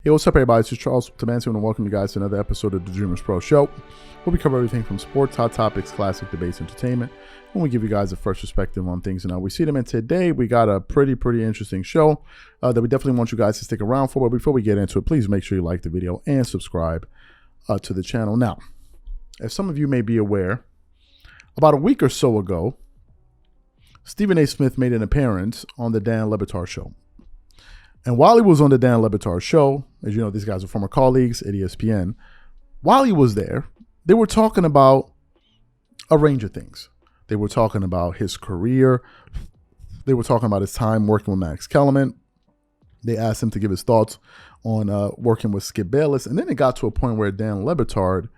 Hey, what's up, everybody? This is Charles Tamansi, and welcome you guys to another episode of the Dreamerspro Show, where we cover everything from sports, hot topics, classic debates, entertainment, and we give you guys a fresh perspective on things and how we see them. And today, we got a pretty interesting show that we definitely want you guys to stick around for. But before we get into it, please make sure you like the video and subscribe to the channel. Now, as some of you may be aware, about a week or so ago, Stephen A. Smith made an appearance on the Dan Le Batard Show. And while he was on the Dan Le Batard Show, as you know, these guys are former colleagues at ESPN. While he was there, they were talking about a range of things. They were talking about his career. They were talking about his time working with Max Kellerman. They asked him to give his thoughts on working with Skip Bayless. And then it got to a point where Dan Le Batard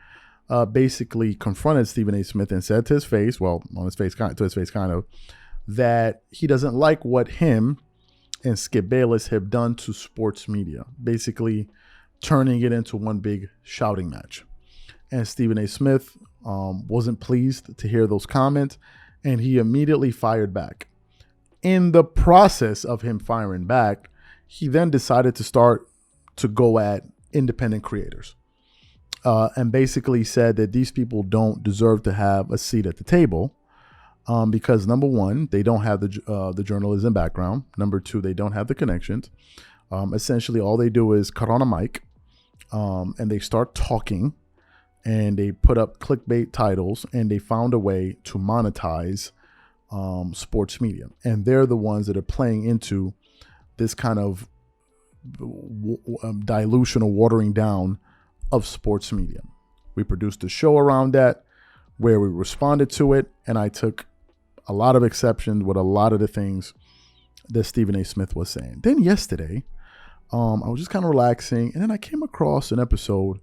basically confronted Stephen A. Smith and said to his face, that he doesn't like what him and Skip Bayless have done to sports media, basically turning it into one big shouting match. And Stephen A. Smith wasn't pleased to hear those comments, and he immediately fired back. In the process of him firing back, he then decided to start to go at independent creators and basically said that these people don't deserve to have a seat at the table. Because number one, they don't have the journalism background. Number two, they don't have the connections. Essentially, all they do is cut on a mic and they start talking and they put up clickbait titles and they found a way to monetize sports media. And they're the ones that are playing into this kind of dilution or watering down of sports media. We produced a show around that where we responded to it, and I took a lot of exception with a lot of the things that Stephen A. Smith was saying. Then yesterday, I was just kind of relaxing, and then I came across an episode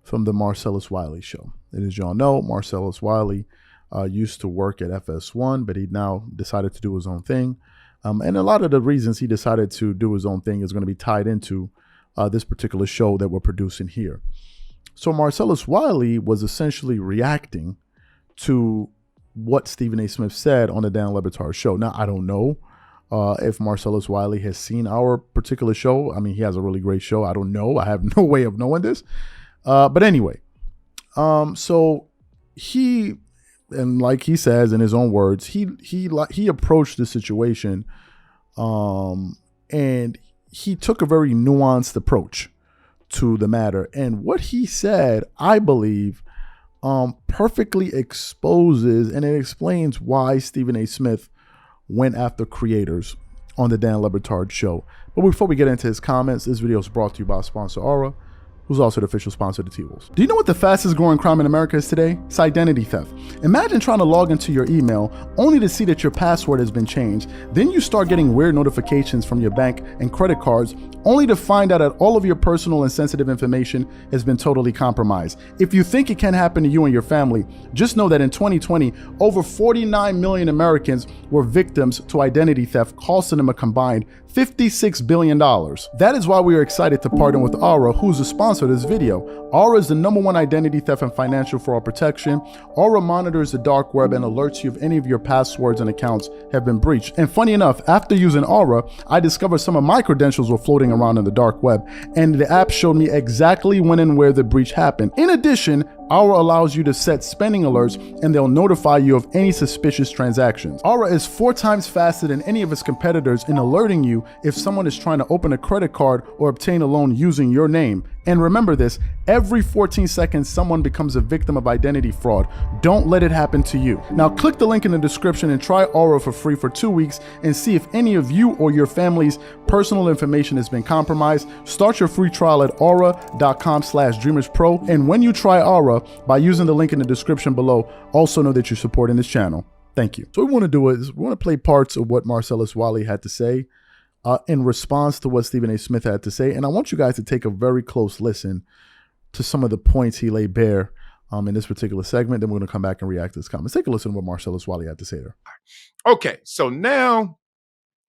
from the Marcellus Wiley show. And as y'all know, Marcellus Wiley used to work at FS1, but he now decided to do his own thing. And a lot of the reasons he decided to do his own thing is going to be tied into this particular show that we're producing here. So Marcellus Wiley was essentially reacting to what Stephen A. Smith said on the Dan Le Batard show. Now, I don't know if Marcellus Wiley has seen our particular show. I mean, he has a really great show. I don't know. I have no way of knowing this. But anyway, so he, and like he says in his own words, he approached the situation and he took a very nuanced approach to the matter. And what he said, I believe, perfectly exposes and it explains why Stephen A. Smith went after creators on the Dan Le Batard show. But before we get into his comments, this video is brought to you by sponsor Aura, who's also the official sponsor of the T-Wolves. Do you know what the fastest growing crime in America is today? It's identity theft. Imagine trying to log into your email only to see that your password has been changed. Then you start getting weird notifications from your bank and credit cards only to find out that all of your personal and sensitive information has been totally compromised. If you think it can happen to you and your family, just know that in 2020, over 49 million Americans were victims to identity theft, costing them a combined $56 billion. That is why we are excited to partner with Aura, who's the sponsor of this video. Aura is the #1 identity theft and financial fraud protection. Aura monitors the dark web and alerts you if any of your passwords and accounts have been breached. And funny enough, after using Aura, I discovered some of my credentials were floating around in the dark web, and the app showed me exactly when and where the breach happened. In addition, Aura allows you to set spending alerts and they'll notify you of any suspicious transactions. Aura is 4 times faster than any of its competitors in alerting you if someone is trying to open a credit card or obtain a loan using your name. And remember this, every 14 seconds, someone becomes a victim of identity fraud. Don't let it happen to you. Now click the link in the description and try Aura for free for 2 weeks and see if any of you or your family's personal information has been compromised. Start your free trial at aura.com/dreamerspro. And when you try Aura, by using the link in the description below, also know that you're supporting this channel. Thank you. So what we want to do is we want to play parts of what Marcellus Wiley had to say in response to what Stephen A. Smith had to say. And I want you guys to take a very close listen to some of the points he laid bare in this particular segment. Then we're going to come back and react to his comments. Take a listen to what Marcellus Wiley had to say there. Okay, so now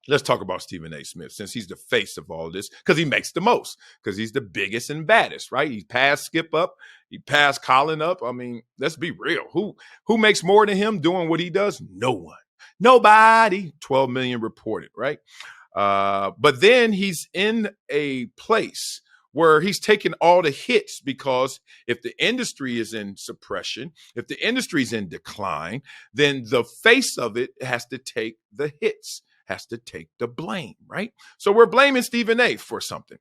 let's talk about Stephen A. Smith, since he's the face of all this, because he makes the most, because he's the biggest and baddest, right? He passed Skip up. He passed Colin up. I mean, let's be real. Who makes more than him doing what he does? No one. Nobody. 12 million reported, right? But then he's in a place where he's taking all the hits, because if the industry is in suppression, if the industry is in decline, then the face of it has to take the hits, has to take the blame, right? So we're blaming Stephen A. for something.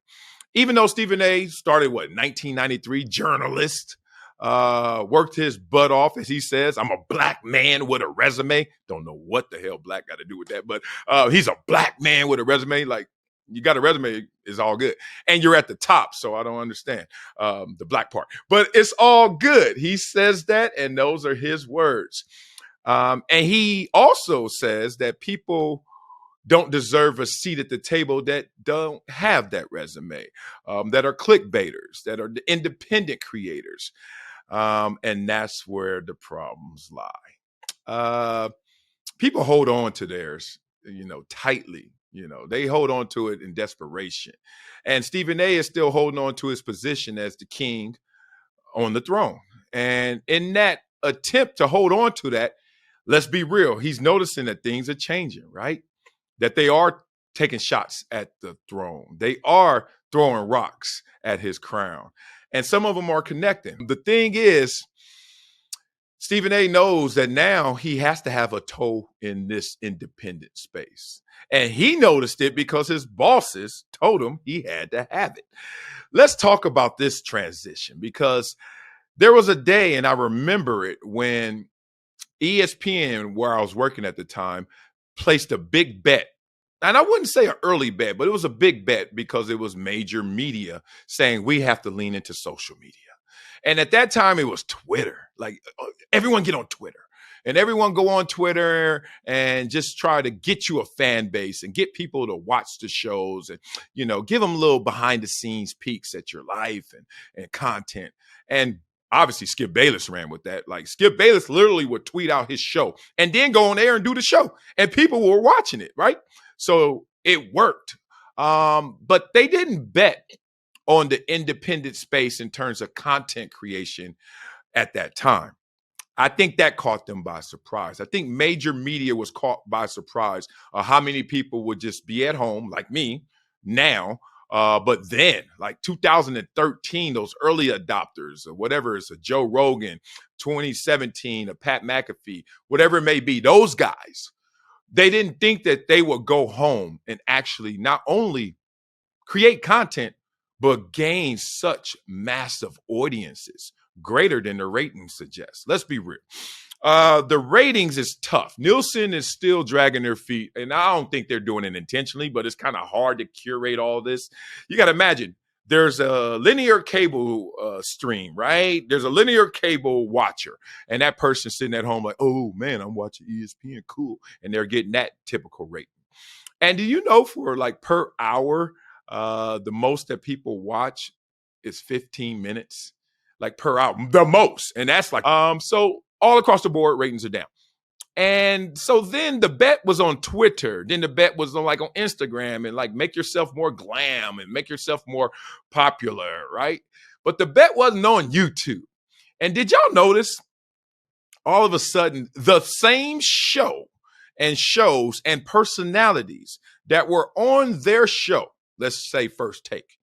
Even though Stephen A. started, 1993, journalist, worked his butt off, as he says. I'm a black man with a resume. Don't know what the hell black got to do with that, but he's a black man with a resume. Like, you got a resume, is all good. And you're at the top, so I don't understand the black part. But it's all good. He says that, and those are his words. And he also says that people don't deserve a seat at the table that don't have that resume, that are clickbaiters, that are the independent creators. And that's where the problems lie. People hold on to theirs, tightly. They hold on to it in desperation. And Stephen A. is still holding on to his position as the king on the throne. And in that attempt to hold on to that, let's be real, he's noticing that things are changing, right? That they are taking shots at the throne. They are throwing rocks at his crown. And some of them are connecting. The thing is, Stephen A. knows that now he has to have a toe in this independent space. And he noticed it because his bosses told him he had to have it. Let's talk about this transition, because there was a day, and I remember it, when ESPN, where I was working at the time, placed a big bet. And I wouldn't say an early bet, but it was a big bet because it was major media saying we have to lean into social media. And at that time, it was Twitter. Like, everyone get on Twitter. And everyone go on Twitter and just try to get you a fan base and get people to watch the shows and, give them little behind the scenes peeks at your life and content. And obviously Skip Bayless ran with that. Like, Skip Bayless literally would tweet out his show and then go on air and do the show. And people were watching it, right? So it worked. But they didn't bet on the independent space in terms of content creation at that time. I think that caught them by surprise. I think major media was caught by surprise how many people would just be at home, like me now. But then, like 2013, those early adopters or whatever, it's a Joe Rogan, 2017, a Pat McAfee, whatever it may be, those guys, they didn't think that they would go home and actually not only create content, but gain such massive audiences, greater than the ratings suggest. Let's be real. The ratings is tough. Nielsen is still dragging their feet, and I don't think they're doing it intentionally, but it's kind of hard to curate all this. You got to imagine, there's a linear cable stream, right? There's a linear cable watcher, and that person sitting at home like, oh, man, I'm watching ESPN, cool, and they're getting that typical rating. And do you know, for like per hour, the most that people watch is 15 minutes? Like, per hour, the most. And that's like, so all across the board, ratings are down. And so then the bet was on Twitter. Then the bet was on Instagram, and like, make yourself more glam and make yourself more popular, right? But the bet wasn't on YouTube. And did y'all notice all of a sudden the same show and shows and personalities that were on their show, let's say First Take,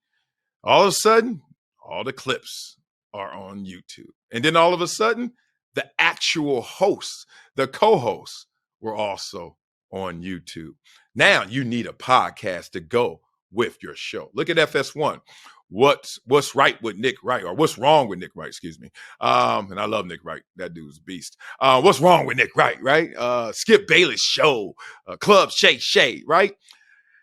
all of a sudden, all the clips are on YouTube. And then all of a sudden, the actual hosts, the co-hosts, were also on YouTube. Now you need a podcast to go with your show. Look at FS1. What's right with Nick Wright, or what's wrong with Nick Wright, excuse me. And I love Nick Wright. That dude's a beast. What's wrong with Nick Wright, right? Skip Bayless show, Club Shay, right?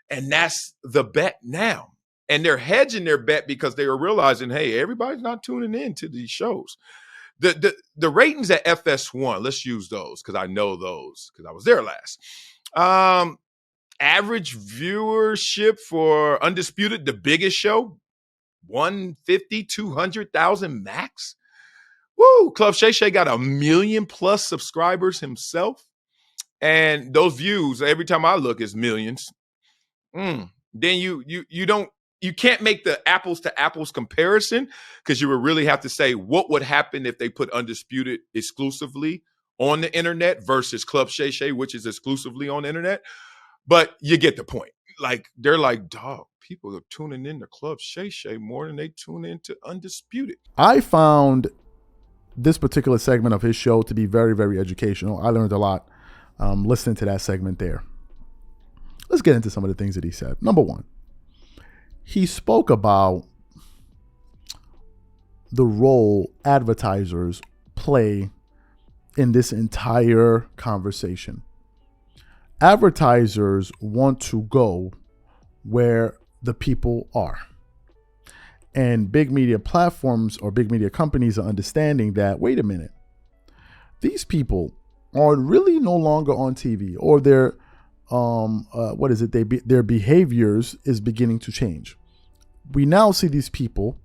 And that's the bet now. And they're hedging their bet because they were realizing, hey, everybody's not tuning in to these shows. The ratings at FS1, let's use those because I know those because I was there last. Average viewership for Undisputed, the biggest show, 150, 200,000 max. Woo! Club Shay got 1 million plus subscribers himself. And those views, every time I look, is millions. Then you can't make the apples to apples comparison, because you would really have to say what would happen if they put Undisputed exclusively on the internet versus Club Shay, which is exclusively on the internet. But you get the point. they're like, dog, people are tuning in to Club Shay Shay more than they tune in to Undisputed. I found this particular segment of his show to be very, very educational. I learned a lot listening to that segment there. Let's get into some of the things that he said. Number one, he spoke about the role advertisers play in this entire conversation. Advertisers want to go where the people are. And big media platforms or big media companies are understanding that, wait a minute, these people are really no longer on TV, or their their behaviors is beginning to change. We now see these people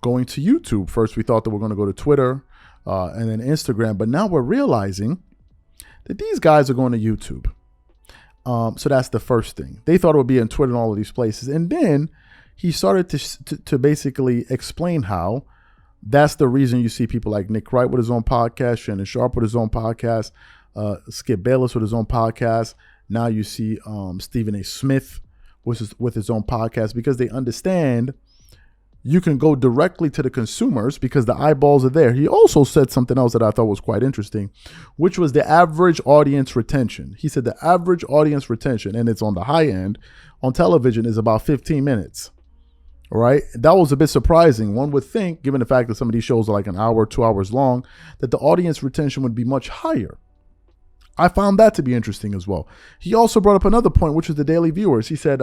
going to YouTube. First, we thought that we're going to go to Twitter and then Instagram, but now we're realizing that these guys are going to YouTube. So that's the first thing. They thought it would be on Twitter and all of these places. And then he started to basically explain how that's the reason you see people like Nick Wright with his own podcast, Shannon Sharp with his own podcast, Skip Bayless with his own podcast. Now you see Stephen A. Smith with his own podcast, because they understand you can go directly to the consumers because the eyeballs are there. He also said something else that I thought was quite interesting, which was the average audience retention. He said the average audience retention, and it's on the high end, on television is about 15 minutes. All right. That was a bit surprising. One would think, given the fact that some of these shows are like an hour, 2 hours long, that the audience retention would be much higher. I found that to be interesting as well. He also brought up another point, which is the daily viewers. He said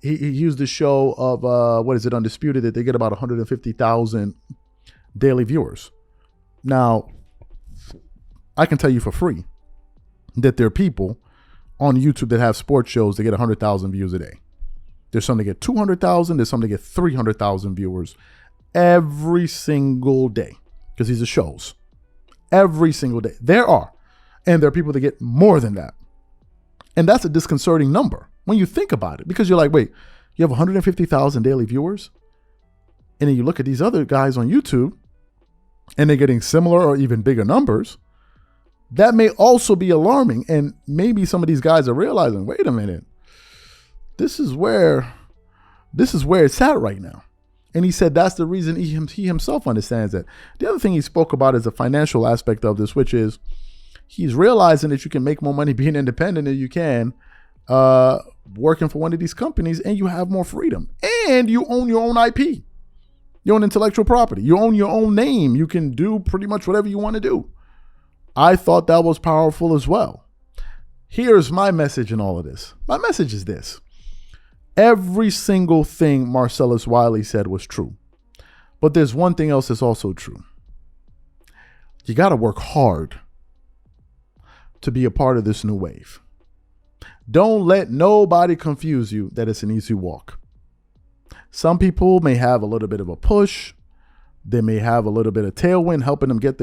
he used the show of, Undisputed, that they get about 150,000 daily viewers. Now, I can tell you for free that there are people on YouTube that have sports shows that get 100,000 views a day. There's some that get 200,000. There's some that get 300,000 viewers every single day, because these are shows. Every single day. There are. And there are people that get more than that. And that's a disconcerting number when you think about it, because you're like, wait, you have 150,000 daily viewers? And then you look at these other guys on YouTube and they're getting similar or even bigger numbers. That may also be alarming. And maybe some of these guys are realizing, wait a minute, this is where it's at right now. And he said that's the reason he himself understands that. The other thing he spoke about is the financial aspect of this, which is he's realizing that you can make more money being independent than you can working for one of these companies, and you have more freedom. And you own your own IP. You own intellectual property. You own your own name. You can do pretty much whatever you want to do. I thought that was powerful as well. Here's my message in all of this. My message is this. Every single thing Marcellus Wiley said was true. But there's one thing else that's also true. You got to work hard to be a part of this new wave. Don't let nobody confuse you that it's an easy walk. Some people may have a little bit of a push. They may have a little bit of tailwind helping them get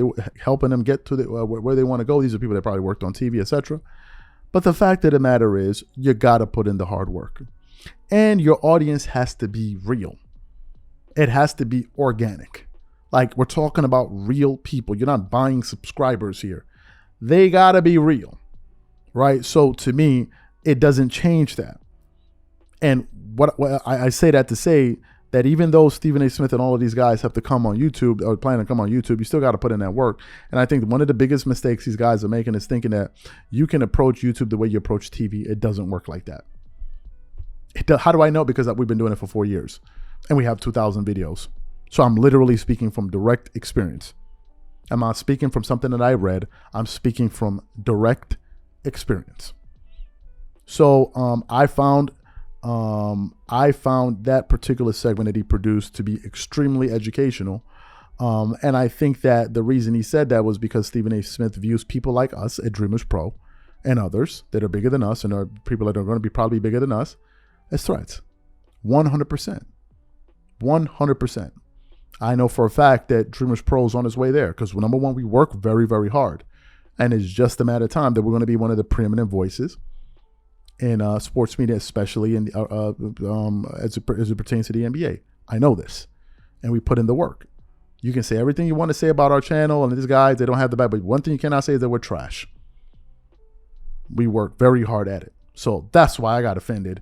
to where they want to go. These are people that probably worked on TV, etc. But the fact of the matter is, you got to put in the hard work. And your audience has to be real. It has to be organic. Like, we're talking about real people. You're not buying subscribers here. They got to be real, right? So to me, it doesn't change that. And what I say that to say that even though Stephen A. Smith and all of these guys have to come on YouTube or plan to come on YouTube, you still got to put in that work. And I think one of the biggest mistakes these guys are making is thinking that you can approach YouTube the way you approach TV. It doesn't work like that. How do I know? Because we've been doing it for 4 years and we have 2,000 videos. So I'm literally speaking from direct experience. I'm not speaking from something that I read. I'm speaking from direct experience. So I found that particular segment that he produced to be extremely educational. And I think that the reason he said that was because Stephen A. Smith views people like us at Dreamerspro and others that are bigger than us and are people that are going to be probably bigger than us as threats. 100%. 100%. I know for a fact that Dreamerspro is on his way there because, number one, we work very, very hard. And it's just a matter of time that we're going to be one of the preeminent voices in sports media, especially in, as it pertains to the NBA. I know this. And we put in the work. You can say everything you want to say about our channel and these guys, they don't have the back. But one thing you cannot say is that we're trash. We work very hard at it. So that's why I got offended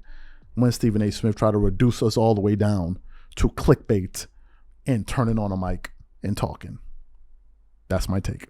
when Stephen A. Smith tried to reduce us all the way down to clickbait and turning on a mic and talking. That's my take.